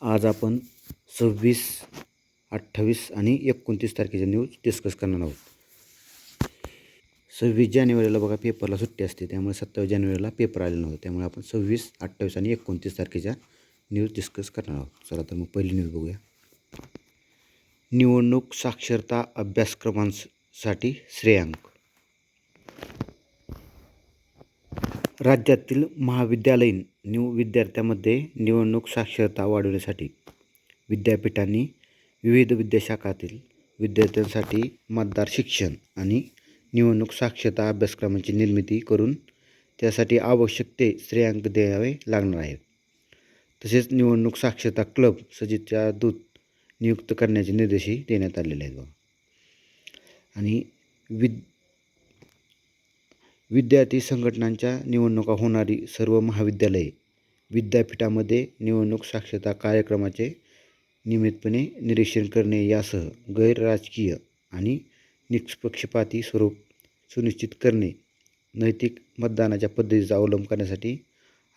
आज आपण 26, 28 आणि 29 तारखेच्या न्यूज डिस्कस करणार आहोत. 26 जानेवारीला बघा पेपरला सुट्टी असते, त्यामुळे 27 जानेवारीला पेपर आले नव्हते. त्यामुळे आपण 26, 28 आणि 29 तारखेच्या न्यूज डिस्कस करणार आहोत. चला तर मग पहिली न्यूज बघूया. निवडणूक साक्षरता अभ्यासक्रमांसाठी श्रेयांक. राज्यातील महाविद्यालयीन विद्यार्थ्यांमध्ये निवडणूक साक्षरता वाढवण्यासाठी विद्यापीठांनी विविध विद्याशाखातील विद्यार्थ्यांसाठी मतदार शिक्षण आणि निवडणूक साक्षरता अभ्यासक्रमांची निर्मिती करून त्यासाठी आवश्यक ते श्रेयांक द्यावे लागणार आहे. तसेच निवडणूक साक्षरता क्लब सचिवच्या दूत नियुक्त करण्याचे निर्देशही देण्यात आलेले आहेत. आणि विद्यार्थी संघटनांच्या निवडणुका होणारी सर्व महाविद्यालये विद्यापीठामध्ये निवडणूक साक्षरता कार्यक्रमाचे नियमितपणे निरीक्षण करणे यासह गैर राजकीय आणि निष्पक्षपाती स्वरूप सुनिश्चित करणे, नैतिक मतदानाच्या पद्धतीचा अवलंब करण्यासाठी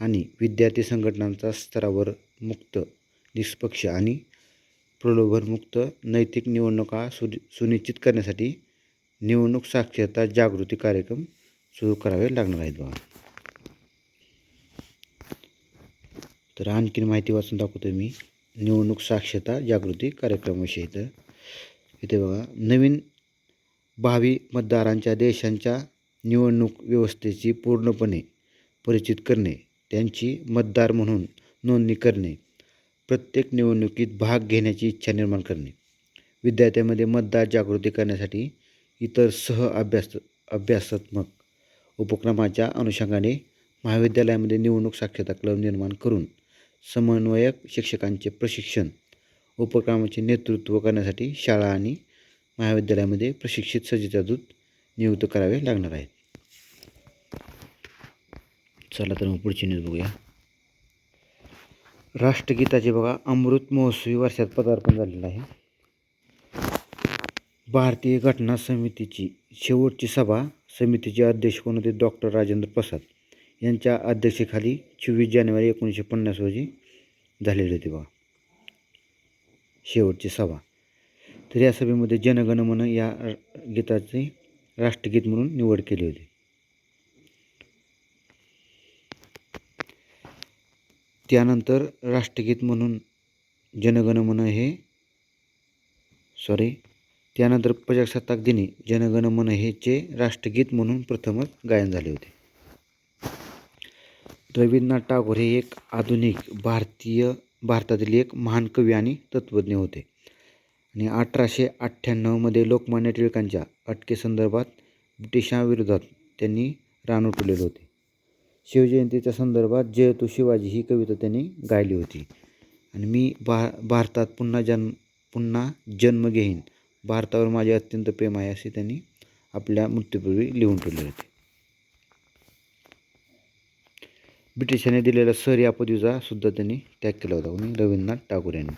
आणि विद्यार्थी संघटनांचा स्तरावर मुक्त, निष्पक्ष आणि प्रलोभनमुक्त नैतिक निवडणुका सुनिश्चित करण्यासाठी निवडणूक साक्षरता जागृती कार्यक्रम सुरू करावे लागणार आहेत. बघा, तर आणखीन माहिती वाचून दाखवतो मी निवडणूक साक्षरता जागृती कार्यक्रमाविषयी. तर इथे बघा, नवीन भावी मतदारांच्या देशांच्या निवडणूक व्यवस्थेची पूर्णपणे परिचित करणे, त्यांची मतदार म्हणून नोंदणी करणे, प्रत्येक निवडणुकीत भाग घेण्याची इच्छा निर्माण करणे, विद्यार्थ्यांमध्ये मतदार जागृती करण्यासाठी इतर अभ्यासात्मक उपक्रमाच्या अनुषंगाने महाविद्यालयामध्ये निवडणूक साक्षरता क्लब निर्माण करून समन्वयक शिक्षकांचे प्रशिक्षण उपक्रमाचे नेतृत्व करण्यासाठी शाळा आणि महाविद्यालयामध्ये प्रशिक्षित सचिवच्या दूत नियुक्त करावे लागणार आहेत. चला तर मग पुढची न्यूज बघूया. राष्ट्रगीताचे बघा अमृत महोत्सवी वर्षात पदार्पण झालेलं आहे. भारतीय घटना समितीची शेवटची सभा समितीचे अध्यक्ष कोण होते? डॉक्टर राजेंद्र प्रसाद यांच्या अध्यक्षतेखाली 26 जानेवारी 1950 रोजी झालेली होती बघा शेवटची सभा. तर या सभेमध्ये जनगण मन या गीताचे राष्ट्रगीत म्हणून निवड केली होती. त्यानंतर राष्ट्रगीत म्हणून जनगण मन त्यानंतर प्रजासत्ताक दिनी जनगण मन हेचे राष्ट्रगीत म्हणून प्रथमच गायन झाले होते. रवींद्रनाथ टागोर हे एक आधुनिक भारतातील एक महान कवी आणि तत्त्वज्ञ होते. आणि 1898 लोकमान्य टिळकांच्या अटकेसंदर्भात ब्रिटिशांविरोधात त्यांनी रान उठवलेले होते. शिवजयंतीच्या संदर्भात जय तू शिवाजी ही कविता त्यांनी गायली होती. आणि मी भारतात पुन्हा जन्म घेईन, भारतावर माझे अत्यंत प्रेम आहे असे त्यांनी आपल्या मृत्यूपूर्वी लिहून ठेवले होते. ब्रिटिशांनी दिलेला सर या पदवीचा सुद्धा त्यांनी त्याग केला होता रवींद्रनाथ टागोर यांनी.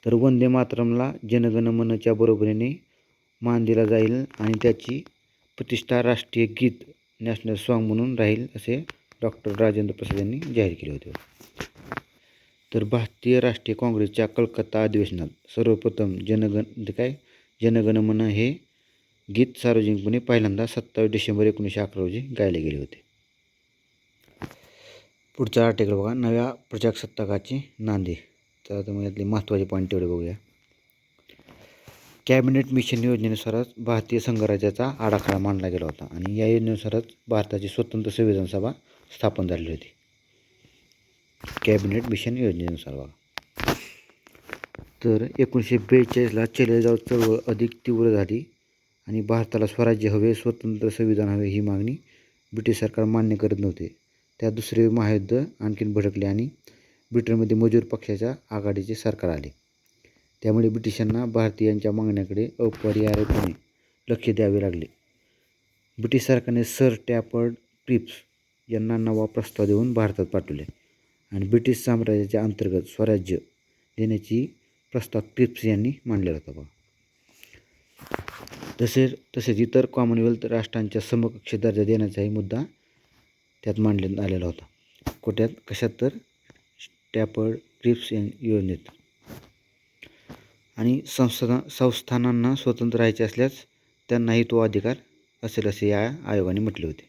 तर वंदे मातरमला जनगण मनच्या बरोबरीने मान दिला जाईल आणि त्याची प्रतिष्ठा राष्ट्रीय गीत नॅशनल सॉन्ग म्हणून राहील असे डॉक्टर राजेंद्र प्रसाद यांनी जाहीर केले होते. तर भारतीय राष्ट्रीय काँग्रेसच्या कलकत्ता अधिवेशनात सर्वप्रथम जनगण मन हे गीत सार्वजनिकपणे पहिल्यांदा 27 डिसेंबर 1911 रोजी गायले गेले होते. पुढचा आर्टिकल बघा, नव्या प्रजासत्ताकाची नांदी. तर आता मग यातले महत्त्वाचे पॉईंट तेवढे बघूया. कॅबिनेट मिशन योजनेनुसारच भारतीय संघराज्याचा आराखडा मांडला गेला होता आणि या योजनेनुसारच भारताची स्वतंत्र संविधान सभा स्थापन झालेली होती. कॅबिनेट मिशन योजनेनुसार बघा. तर 1942ला चलेजाव चळवळ अधिक तीव्र झाली आणि भारताला स्वराज्य हवे, स्वतंत्र संविधान हवे ही मागणी ब्रिटिश सरकार मान्य करत नव्हते. त्या दुसरे महायुद्ध आणखीन भडकले आणि ब्रिटनमध्ये मजूर पक्षाच्या आघाडीचे सरकार आले. त्यामुळे ब्रिटिशांना भारतीयांच्या मागण्याकडे अपरिहार्यपणे लक्ष द्यावे लागले. ब्रिटिश सरकारने सर स्टॅफर्ड क्रिप्स यांना नवा प्रस्ताव देऊन भारतात पाठवले आणि ब्रिटिश साम्राज्याच्या अंतर्गत स्वराज्य देण्याची प्रस्ताव क्रिप्स यांनी मांडलेला होता. तसेच इतर कॉमनवेल्थ राष्ट्रांच्या समकक्ष दर्जा देण्याचाही मुद्दा त्यात मांडण्यात आलेला होता. कशात? तर टॅपर्ड क्रिप्स योजनेत. आणि संस्थानांना स्वतंत्र राहायचे असल्यास त्यांनाही तो अधिकार असेल असे या आयोगाने म्हटले होते.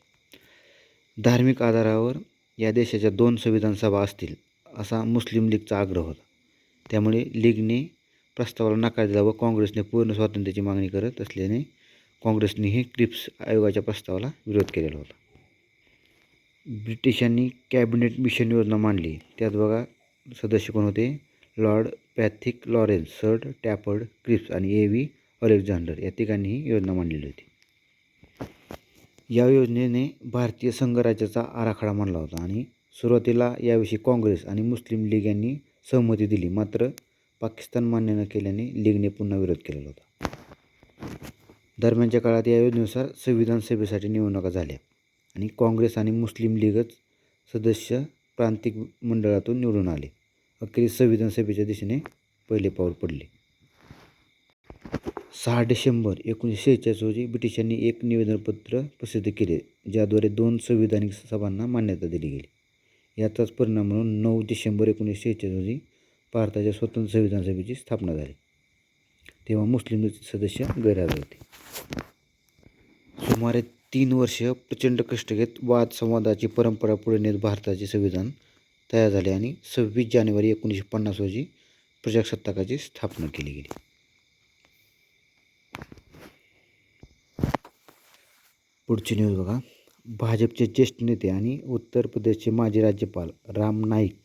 धार्मिक आधारावर या देशाच्या 2 संविधान सभा असतील असा मुस्लिम लीगचा आग्रह होता. त्यामुळे लीगने प्रस्तावाला नकार दिला व काँग्रेसने पूर्ण स्वातंत्र्याची मागणी करत असल्याने काँग्रेसनेही क्रिप्स आयोगाच्या प्रस्तावाला विरोध केलेला होता. ब्रिटिशांनी कॅबिनेट मिशन योजना मांडली. त्यात बघा सदस्य कोण होते? Lord Pethick Lawrence, sir Stafford Cripps आणि A.V. अलेक्झांडर या तिघांनीही योजना मांडलेली होती. या योजनेने भारतीय संघराज्याचा आराखडा मांडला होता आणि सुरुवातीला याविषयी काँग्रेस आणि मुस्लिम लीग यांनी सहमती दिली. मात्र पाकिस्तान मान्य न केल्याने लीगने पुन्हा विरोध केलेला होता. दरम्यानच्या काळात या योजनेनुसार संविधान सभेसाठी निवडणुका झाल्या आणि काँग्रेस आणि मुस्लिम लीगच सदस्य प्रांतिक मंडळातून निवडून आले. अखेरीस संविधान सभेच्या दिशेने पहिले पाऊल पडले. 6 डिसेंबर 1946 रोजी ब्रिटिशांनी एक निवेदनपत्र प्रसिद्ध केले ज्याद्वारे 2 संविधानिक सभांना मान्यता दिली गेली. याचाच परिणाम म्हणून 9 डिसेंबर 1946 रोजी भारताच्या स्वतंत्र संविधान सभेची स्थापना झाली. तेव्हा मुस्लिम लीगचे सदस्य गैरहजर होते. सुमारे 3 वर्ष प्रचंड कष्ट घेत वादसंवादाची परंपरा पुढे नेत भारताचे संविधान तयार झाले आणि 26 जानेवारी 1950 रोजी प्रजासत्ताकाची स्थापना केली गेली. पुढची न्यूज बघा. भाजपचे ज्येष्ठ नेते आणि उत्तर प्रदेशचे माजी राज्यपाल राम नाईक,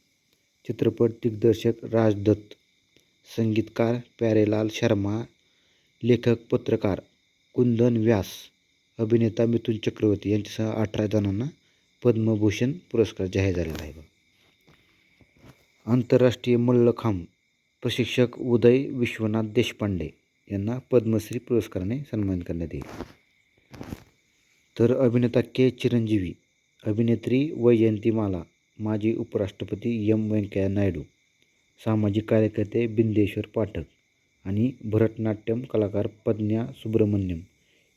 चित्रपट दिग्दर्शक राज दत्त, संगीतकार प्यारेलाल शर्मा, लेखक पत्रकार कुंदन व्यास, अभिनेता मिथुन चक्रवर्ती यांच्यासह 18 जणांना पद्मभूषण पुरस्कार जाहीर झालेला आहे. आंतरराष्ट्रीय मल्लखांब प्रशिक्षक उदय विश्वनाथ देशपांडे यांना पद्मश्री पुरस्काराने सन्मानित करण्यात येईल. तर अभिनेता के. चिरंजीवी, अभिनेत्री वैजयंतीमाला, माजी उपराष्ट्रपती एम. व्यंकय्या नायडू, सामाजिक कार्यकर्ते बिंदेश्वर पाठक आणि भरतनाट्यम कलाकार प्रज्ञा सुब्रमण्यम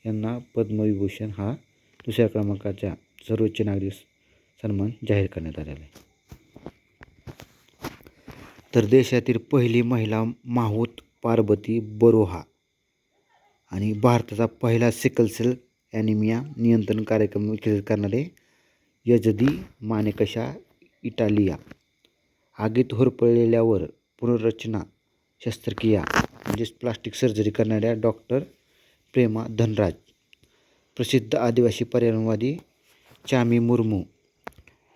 यांना पद्मविभूषण हा 2ऱ्या क्रमांकाचा सर्वोच्च नागरिक सन्मान जाहीर करण्यात आलेला आहे. तर देशातील पहिली महिला माहूत पार्बती बरोहा आणि भारताचा पहिला सिकलसेल ॲनिमिया नियंत्रण कार्यक्रम विकसित करणारे यजदी मानेकशा इटालिया, आगीत होरपळलेल्यावर पुनर्रचना शस्त्रक्रिया म्हणजेच प्लास्टिक सर्जरी करणाऱ्या डॉक्टर प्रेमा धनराज, प्रसिद्ध आदिवासी पर्यावरणवादी चामी मुर्मू,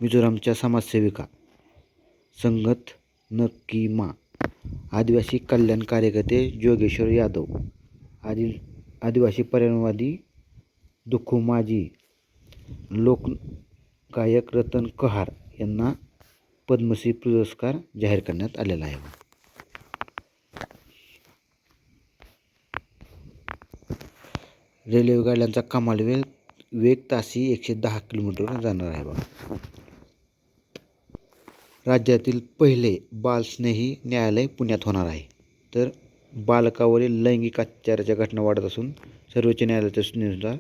मिझोरामच्या समाजसेविका संगत नकीमा, आदिवासी कल्याण कार्यकर्ते जोगेश्वर यादव, आदिवासी पर्यावरणवादी दुखुमाजी, लोकगायक रतन कहार यांना पद्मश्री पुरस्कार जाहीर करण्यात आलेला आहे. रेल्वे गाड्यांचा कमाल वेग ताशी 110 किलोमीटर जाणार आहे बघा. राज्यातील पहिले बालस्नेही न्यायालय पुण्यात होणार आहे. तर बालकावरील लैंगिक अत्याचाराच्या घटना वाढत असून सर्वोच्च न्यायालयाच्या सूचनेनुसार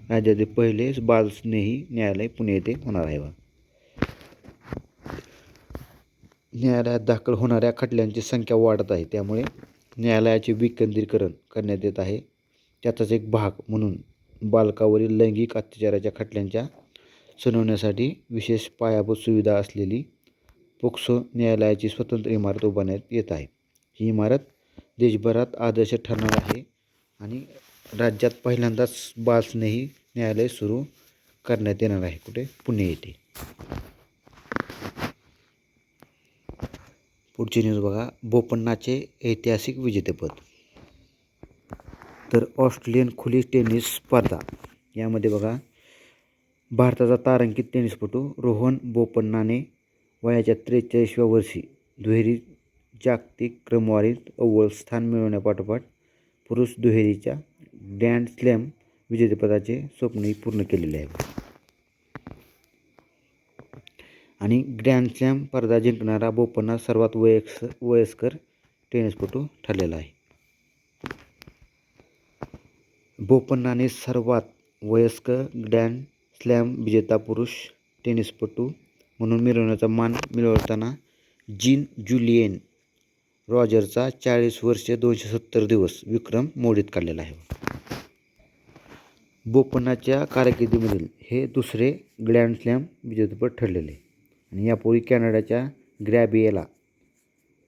राज्यातील पहिले बालस्नेही न्यायालय पुणे येथे होणार आहे. न्यायालयात दाखल होणाऱ्या खटल्यांची संख्या वाढत आहे, त्यामुळे न्यायालयाचे विकेंद्रीकरण करण्यात येत आहे. त्याचाच एक भाग म्हणून बालकावरील लैंगिक अत्याचाराच्या खटल्यांच्या सुनावणीसाठी विशेष पायाभूत सुविधा असलेली पोक्सो न्यायालयाची स्वतंत्र इमारत उभारण्यात येत आहे. ही इमारत देशभरात आदर्श ठरणार आहे आणि राज्यात पहिल्यांदाच बालस्नेही न्यायालय सुरू करण्यात येणार आहे. कुठे? पुणे येथे. पुढची न्यूज बघा. बोपन्नाचे ऐतिहासिक विजेतेपद. तर ऑस्ट्रेलियन खुली टेनिस स्पर्धा यामध्ये बघा भारताचा तारांकित टेनिसपटू रोहन बोपन्नाने वयाच्या 43व्या वर्षी दुहेरी जागतिक क्रमवारीत अव्वल स्थान मिळवण्यापाठोपाठ पुरुष दुहेरीच्या ग्रँड स्लॅम विजेतेपदाचे स्वप्नही पूर्ण केलेले आहे आणि ग्रँड स्लॅम स्पर्धा जिंकणारा बोपन्ना सर्वात वयस्कर टेनिसपटू ठरलेला आहे. बोपन्नाने सर्वात वयस्कर ग्रँड स्लॅम विजेता पुरुष टेनिसपटू म्हणून मिळवण्याचा मान मिळवताना जीन जुलियन रॉजरचा 40 वर्षे 270 दिवस विक्रम मोडीत काढलेला आहे. बोपन्नाच्या कारकिर्दीमधील हे दुसरे ग्रँड स्लॅम विजेतेपद ठरलेले आणि यापूर्वी कॅनडाच्या ग्रॅबिएला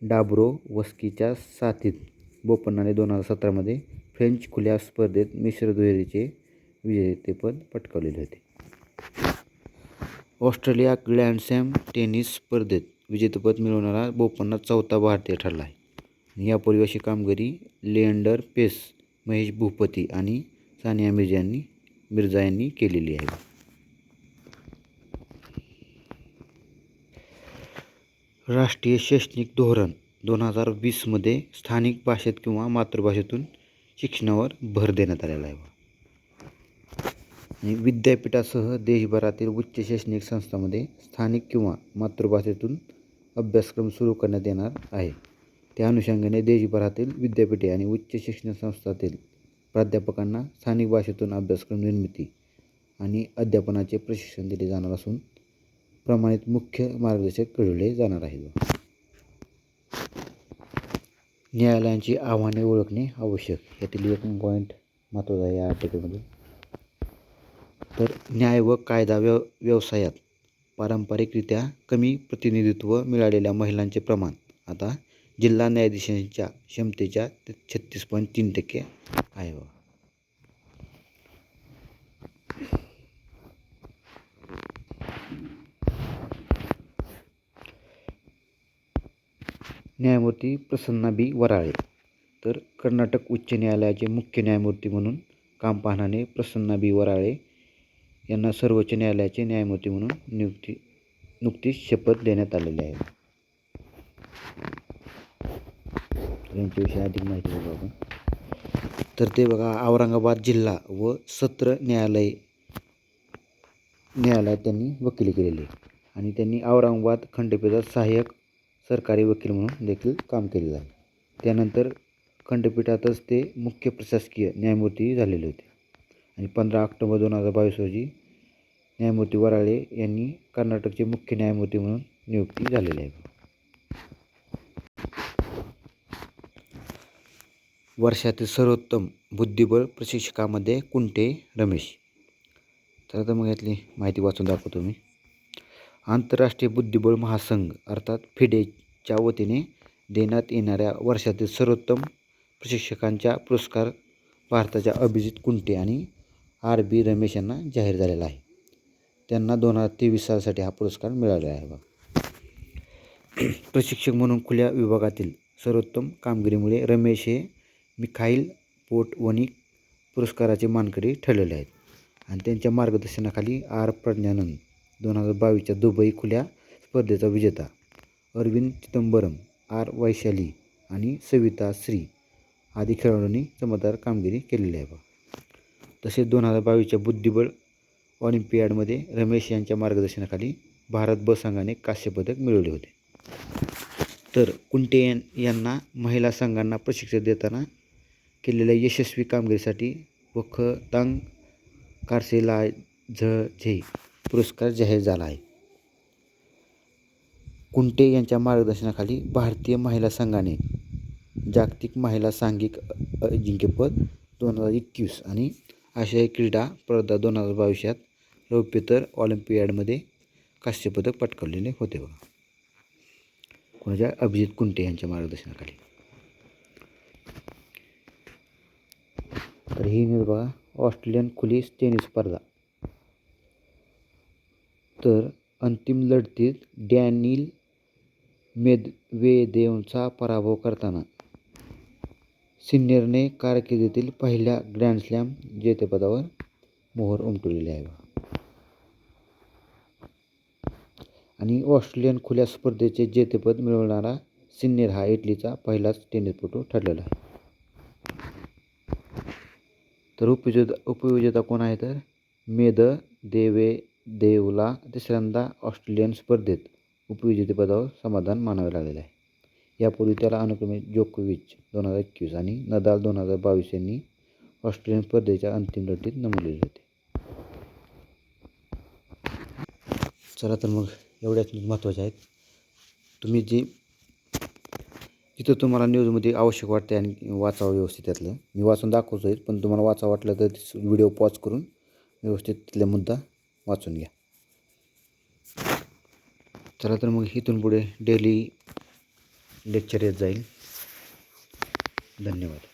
डाब्रोवस्कीच्या साथीत बोपन्नाने 2017मध्ये फ्रेंच खुल्या स्पर्धेत मिश्र दुहेरीचे विजेतेपद पटकावलेले होते. ऑस्ट्रेलिया ग्रँड स्लॅम टेनिस स्पर्धेत विजेतेपद मिळवणारा बोपन्ना चौथा भारतीय ठरला आहे. यापूर्वी अशी कामगिरी लिएंडर पेस, महेश भूपती आणि सानिया मिर्झा यांनी केलेली आहे. राष्ट्रीय शैक्षणिक धोरण 2020मध्ये स्थानिक भाषेत किंवा मातृभाषेतून शिक्षणावर भर देण्यात आलेला आहे. विद्यापीठासह देशभरातील उच्च शैक्षणिक संस्थांमध्ये स्थानिक किंवा मातृभाषेतून अभ्यासक्रम सुरू करण्यात येणार आहे. त्या अनुषंगाने देशभरातील विद्यापीठे आणि उच्च शिक्षण संस्थांतील प्राध्यापकांना स्थानिक भाषेतून अभ्यासक्रम निर्मिती आणि अध्यापनाचे प्रशिक्षण दिले जाणार असून प्रमाणित मुख्य मार्गदर्शक घडवले जाणार आहेत. न्यायालयांची आव्हाने ओळखणे आवश्यक, यातील एक पॉईंट महत्त्वाचा आहे या आर्टिकलमध्ये. तर न्याय व कायदा व्यवसायात पारंपरिकरित्या कमी प्रतिनिधित्व मिळालेल्या महिलांचे प्रमाण आता जिल्हा न्यायाधीशांच्या क्षमतेच्या 36.3% आहे. न्यायमूर्ती प्रसन्ना बी वराळे. तर कर्नाटक उच्च न्यायालयाचे मुख्य न्यायमूर्ती म्हणून काम पाहणारे प्रसन्ना बी वराळे यांना सर्वोच्च न्यायालयाचे न्यायमूर्ती म्हणून नुकतीच शपथ देण्यात आलेली आहे. यांच्याविषयी अधिक माहिती बघू आपण. तर ते बघा, औरंगाबाद जिल्हा व सत्र न्यायालयात त्यांनी वकिली केलेली आणि त्यांनी औरंगाबाद खंडपीठात सहाय्यक सरकारी वकील म्हणून देखील काम केलेलं आहे. त्यानंतर खंडपीठातच ते मुख्य प्रशासकीय न्यायमूर्ती झालेले होते आणि 15 ऑक्टोबर 2022 रोजी न्यायमूर्ती वराळे यांनी कर्नाटकचे मुख्य न्यायमूर्ती म्हणून नियुक्ती झालेली आहे. वर्षातील सर्वोत्तम बुद्धिबळ प्रशिक्षकामध्ये कुंटे रमेश. तर आता मग यातली माहिती वाचून दाखवतो मी. आंतरराष्ट्रीय बुद्धिबळ महासंघ अर्थात फिडेच्या वतीने देण्यात येणाऱ्या वर्षातील सर्वोत्तम प्रशिक्षकांचा पुरस्कार भारताच्या अभिजित कुंटे आणि RB रमेश यांना जाहीर झालेला आहे. त्यांना 2023 सालासाठी हा पुरस्कार मिळाला आहे. प्रशिक्षक म्हणून खुल्या विभागातील सर्वोत्तम कामगिरीमुळे रमेश हे मिखाईल पोटवनिक पुरस्काराचे मानकरी ठरलेले आहेत आणि त्यांच्या मार्गदर्शनाखाली प्रज्ञानंद 2022च्या दुबई खुल्या स्पर्धेचा विजेता, अरविंद चिदंबरम, वैशाली आणि सविता श्री आदी खेळाडूंनी चमकदार कामगिरी केलेली आहे. तसेच 2022च्या बुद्धिबळ ऑलिम्पियाडमध्ये रमेश यांच्या मार्गदर्शनाखाली भारत ब संघाने कांस्यपदक मिळवले होते. तर कुंटे यांना महिला संघांना प्रशिक्षण देताना केलेल्या यशस्वी कामगिरीसाठी वखतांग कारसेलाझझे पुरस्कार जाहीर झाला आहे. कुंटे यांच्या मार्गदर्शनाखाली भारतीय महिला संघाने जागतिक महिला सांघिक अजिंक्यपद 2021 आणि आशियाई क्रीडा स्पर्धा 2022 रौप्यतर ऑलिम्पियाडमध्ये कांस्यपदक पटकावलेले होते. कोणाच्या? अभिजित कुंटे यांच्या मार्गदर्शनाखाली. तर ही न्यूज बघा, ऑस्ट्रेलियन खुली टेनिस स्पर्धा. तर अंतिम लढतीत डॅनिल मेदवेदेवचा पराभव करताना सिन्नरने कारकिर्दीतील पहिल्या ग्रँड स्लॅम जेतेपदावर मोहर उमटवलेली आहे. आणि ऑस्ट्रेलियन खुल्या स्पर्धेचे जेतेपद मिळवणारा सिन्नर हा इटलीचा पहिलाच टेनिसपटू ठरलेला आहे. तर उपविजेता कोण आहे? तर मेदवेदेवला तिसऱ्यांदा ऑस्ट्रेलियन स्पर्धेत उपविजेतेपदावर समाधान मानावे लागलेले आहे. यापूर्वी त्याला अनुक्रमे जोकोविच 2021 आणि नदाल 2022 यांनी ऑस्ट्रेलियन स्पर्धेच्या अंतिम लढतीत नमवलेले होते. चला तर मग एवढ्याच महत्त्वाच्या आहेत. तुम्ही जिथं तुम्हाला न्यूजमध्ये आवश्यक वाटते आणि वाचावं व्यवस्थित त्यातलं मी वाचून दाखवतो आहे, पण तुम्हाला वाचा वाटलं तर व्हिडिओ पॉज करून व्यवस्थित तिथला मुद्दा वाचून घ्या. चला तर मग इथून पुढे डेली लेक्चर येत जाईल. धन्यवाद.